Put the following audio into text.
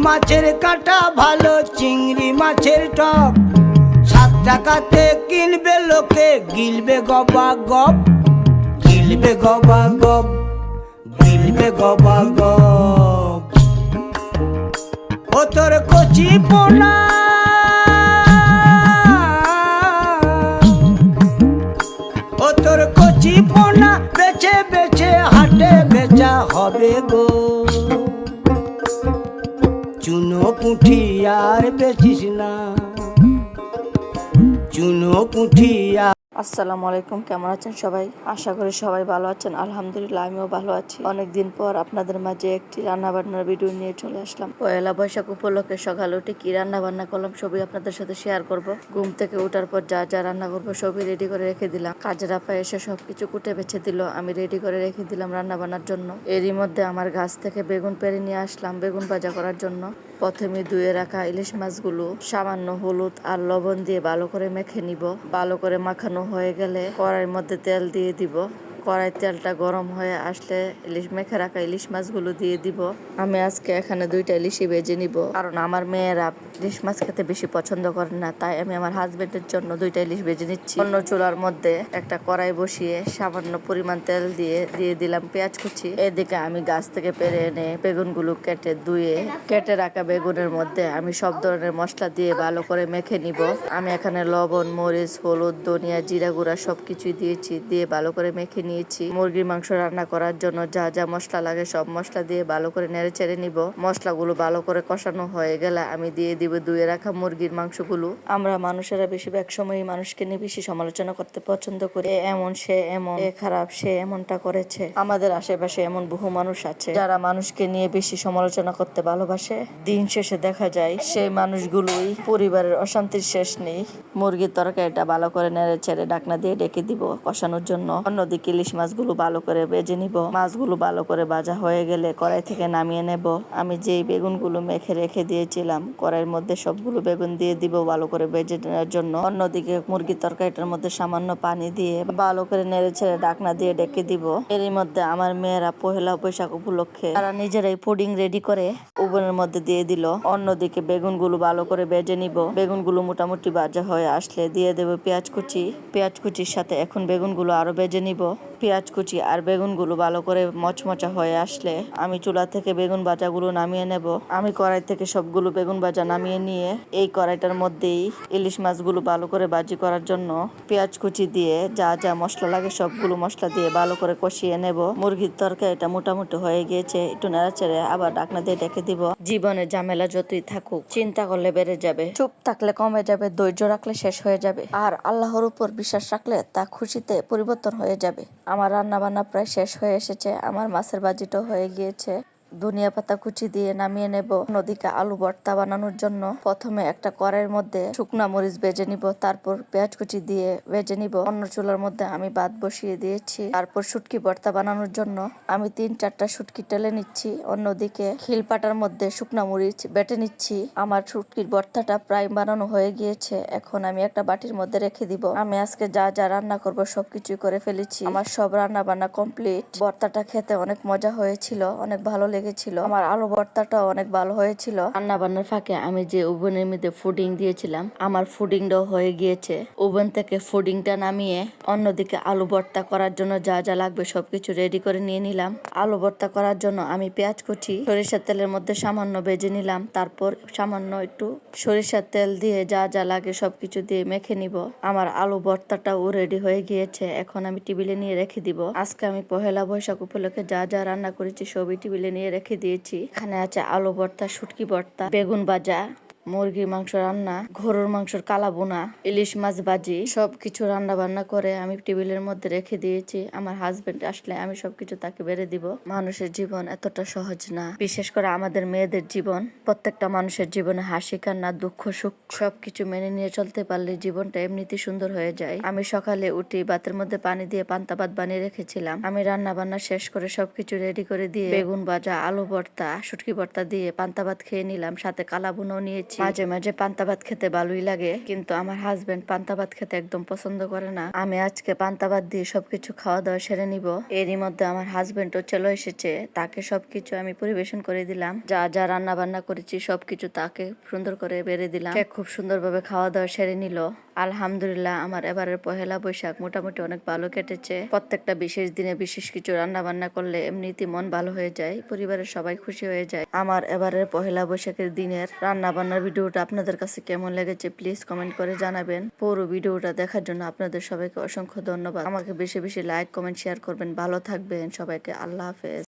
মাছের কাটা ভালো, চিংড়ি মাছের টক। 7 টাকাতে কিনবে লোকে, গিলবে গবা গপ, গিলবে গবা গপ, গিলবে গবা গপ। ও তোর কচি পোনা, ও তোর কচি পোনা বেছে বেছে হাটে বেচা হবে গো। চুনো পুঁঠি আর বেচিস না, চুনো পুঁঠি। আসসালামু আলাইকুম, কেমন আছেন সবাই? আশা করি সবাই ভালো আছেন। আলহামদুলিল্লাহ, আমিও ভালো আছি। অনেকদিন পর আপনাদের মাঝে একটি রান্না বান্নার ভিডিও নিয়ে চলে আসলাম। পয়লা বৈশাখ উপলক্ষে সকালে উঠে কি রান্না বান্না করলাম সবই আপনাদের সাথে শেয়ার করব। ঘুম থেকে ওঠার পর যা যা রান্না করবো সবই রেডি করে রেখে দিলাম। কাজের আপা এসে সবকিছু কুটে বেছে দিল, আমি রেডি করে রেখে দিলাম রান্না বান্নার জন্য। এরই মধ্যে আমার গাছ থেকে বেগুন পেড়ে নিয়ে আসলাম বেগুন ভাজা করার জন্য। প্রথমে ধুয়ে রাখা ইলিশ মাছগুলো সামান্য হলুদ আর লবণ দিয়ে ভালো করে মেখে নিব। ভালো করে মাখানো হয়ে গেলে কড়াইয়ের মধ্যে তেল দিয়ে দিব। কড়াই তেলটা গরম হয়ে আসলে মেখে রাখা ইলিশ মাছগুলো দিয়ে দিব। আমি আজকে এখানে 2টা ইলিশই ভেজে নিব, কারণ আমার মেয়েরা ইলিশ মাছ খেতে বেশি পছন্দ করে না, তাই আমি আমার হাজবেন্ডের জন্য 2টা ইলিশ ভেজে নিচ্ছি। অন্য চুলার মধ্যে একটা কড়াই বসিয়ে সামান্য পরিমাণ তেল দিয়ে দিলাম পেঁয়াজ কুচি। এদিকে আমি গাছ থেকে পেড়ে এনে বেগুনগুলো কেটে ধুয়ে কেটে রাখা বেগুনের মধ্যে আমি সব ধরনের মশলা দিয়ে ভালো করে মেখে নিব। আমি এখানে লবণ, মরিচ, হলুদ, ধনিয়া, জিরা গুঁড়া সবকিছুই দিয়েছি, দিয়ে ভালো করে মেখে নিয়েছি। মুরগির মাংস রান্না করার জন্য যা যা মশলা লাগে সব মশলা দিয়ে ভালো করে নেড়ে চেড়ে নিব। মশলাগুলো ভালো করে কষানো হয়ে গেলে আমি দিয়ে দিব ধুয়ে রাখা মুরগির মাংসগুলো। আমরা মানুষেরা বেশিরভাগ সময়ই মানুষকে নিয়ে বেশি সমালোচনা করতে পছন্দ করি। এমন, সে এমন, এ খারাপ, সে এমনটা করেছে। আমাদের আশেপাশে এমন বহু মানুষ আছে যারা মানুষকে নিয়ে বেশি সমালোচনা করতে ভালোবাসে। দিন শেষে দেখা যায় সেই মানুষগুলোই পরিবারের অশান্তির শেষ নেই। মুরগির তরকারিটা ভালো করে নেড়ে ছেড়ে ঢাকনা দিয়ে ডেকে দিব কষানোর জন্য। অন্যদিকে ইলিশ মাছগুলো ভালো করে ভেজে নিব। মাছগুলো ভালো করে ভাজা হয়ে গেলে কড়াই থেকে নামিয়ে নেব। আমি যেই বেগুনগুলো মেখে রেখে দিয়েছিলাম কড়াইয়ের মধ্যে সবগুলো বেগুন দিয়ে দিব ভালো করে ভেজে নেওয়ার জন্য। অন্যদিকে মুরগির তরকারিটার মধ্যে সামান্য পানি দিয়ে ভালো করে নেড়ে ছেড়ে ঢাকনা দিয়ে ডেকে দিব। এরই মধ্যে আমার মেয়েরা পহেলা বৈশাখ উপলক্ষে তারা নিজেরাই পুডিং রেডি করে ওভেনের মধ্যে দিয়ে দিল। অন্যদিকে বেগুনগুলো ভালো করে ভেজে নিব। বেগুনগুলো মোটামুটি ভাজা হয়ে আসলে দিয়ে দেব পেঁয়াজ কুচি। পেঁয়াজ কুচির সাথে এখন বেগুনগুলো আরো ভেজে নিব। পেঁয়াজ কুচি আর বেগুনগুলো ভালো করে মচমচা হয়ে আসলে আমি চুলা থেকে বেগুন ভাজাগুলো নামিয়ে নেব। আমি কড়াই থেকে সবগুলো বেগুন ভাজা নামিয়ে নিয়ে এই কড়াইটার মধ্যেই ইলিশ মাছগুলো ভালো করে ভাজি করার জন্য পেঁয়াজ কুচি দিয়ে যা যা মশলা লাগে সবগুলো মশলা দিয়ে ভালো করে কষিয়ে নেব। মুরগির তরকারিটা মোটামুটি হয়ে গিয়েছে, একটু নেড়াচেড়ে আবার ঢাকনা দিয়ে ডেকে দিব। জীবনে ঝামেলা যতই থাকুক চিন্তা করলে বেড়ে যাবে, চুপ থাকলে কমে যাবে, ধৈর্য রাখলে শেষ হয়ে যাবে, আর আল্লাহর উপর বিশ্বাস রাখলে তা খুশিতে পরিবর্তন হয়ে যাবে। আমার রান্না বান্না প্রায় শেষ হয়ে এসেছে। আমার মাছের ভাজিটাও হয়ে গিয়েছে। ধনিয়া পাতা কুচি দিয়ে নামিয়ে নেব। অন্যদিকে আলু ভর্তা বানানোর জন্য প্রথমে একটা কড়াইয়ের মধ্যে শুকনা মরিচ ভেজে নিব, তারপর পেঁয়াজ কুচি দিয়ে ভেজে নিব। অন্য চুলার মধ্যে আমি ভাত বসিয়ে দিয়েছি। তারপর শুটকি ভর্তা বানানোর জন্য আমি 3-4টা শুটকি টেলে নিচ্ছি। অন্যদিকে খিলপাটার মধ্যে শুকনা মরিচ বেটে নিচ্ছি। আমার শুটকির ভর্তাটা প্রায় বানানো হয়ে গিয়েছে, এখন আমি একটা বাটির মধ্যে রেখে দিব। আমি আজকে যা যা রান্না করব সবকিছু করে ফেলেছি। আমার সব রান্না বান্না কমপ্লিট। ভর্তাটা খেতে অনেক মজা হয়েছিল, অনেক ভালো লেগেছিল। আমার আলু ভর্তাটাও অনেক ভালো হয়েছিল। রান্না বান্নার ফাঁকে আমি যে ওভেনের মধ্যে ফুডিং দিয়েছিলাম আমার ফুডিংটাও হয়ে গিয়েছে। ওভেন থেকে ফুডিংটা নামিয়ে অন্যদিকে আলু ভর্তা করার জন্য যা যা লাগবে সবকিছু রেডি করে নিয়ে নিলাম। আলু ভর্তা করার জন্য আমি পেঁয়াজ কুচি সরিষার তেলের মধ্যে সামান্য ভেজে নিলাম। তারপর সামান্য একটু সরিষার তেল দিয়ে যা যা লাগে সবকিছু দিয়ে মেখে নিব। আমার আলু ভর্তাটাও রেডি হয়ে গিয়েছে, এখন আমি টেবিলে নিয়ে রেখে দিব। আজকে আমি পহেলা বৈশাখ উপলক্ষে যা যা রান্না করেছি সবই টেবিলে নিয়ে রেখে দিয়েছি। এখানে আছে আলু ভর্তা, শুটকি ভর্তা, বেগুন ভাজা, মুরগির মাংস রান্না, গরুর মাংসের কালা বোনা, ইলিশ মাছ ভাজি, সবকিছু রান্না বান্না করে আমি টেবিলের মধ্যে রেখে দিয়েছি। আমার হাজবেন্ড আসলে আমি সবকিছু তাকে বেড়ে দিব। মানুষের জীবন এতটা সহজ না, বিশেষ করে আমাদের মেয়েদের জীবন। প্রত্যেকটা মানুষের জীবনে হাসি কান্না দুঃখ সুখ সবকিছু মেনে নিয়ে চলতে পারলে জীবনটা এমনিতে সুন্দর হয়ে যায়। আমি সকালে উঠি ভাতের মধ্যে পানি দিয়ে পান্তা ভাত বানিয়ে রেখেছিলাম। আমি রান্না বান্না শেষ করে সবকিছু রেডি করে দিয়ে বেগুন ভাজা, আলু ভর্তা, শুটকি ভর্তা দিয়ে পান্তা ভাত খেয়ে নিলাম, সাথে কালা বোনাও নিয়েছি। মাঝে মাঝে পান্তা ভাত খেতে ভালোই লাগে, কিন্তু আমার হাজবেন্ড পান্তা ভাত খেতে একদম পছন্দ করে না। আমি আজকে পান্তা ভাত দিয়ে সবকিছু খাওয়া দাওয়া সেরে নিব। এরই মধ্যে আমার হাজবেন্ডও চলে এসেছে, তাকে সবকিছু আমি পরিবেশন করে দিলাম। যা যা রান্না বান্না করেছি সবকিছু তাকে সুন্দর করে বেড়ে দিলাম। সে খুব সুন্দরভাবে খাওয়া দাওয়া সেরে নিল। আলহামদুলিল্লাহ, আমার এবারের পহেলা বৈশাখ মোটামুটি অনেক ভালো কেটেছে। প্রত্যেকটা বিশেষ দিনে বিশেষ কিছু রান্না বান্না করলে এমনিতেই মন ভালো হয়ে যায়, পরিবারের সবাই খুশি হয়ে যায়। আমার এবারের পহেলা বৈশাখের দিনের রান্না বান্নার ভিডিওটা আপনাদের কাছে কেমন লেগেছে প্লিজ কমেন্ট করে জানাবেন। পুরো ভিডিওটা দেখার জন্য আপনাদের সবাইকে অসংখ্য ধন্যবাদ। আমাকে বেশি বেশি লাইক কমেন্ট শেয়ার করবেন। ভালো থাকবেন সবাইকে। আল্লাহ হাফেজ।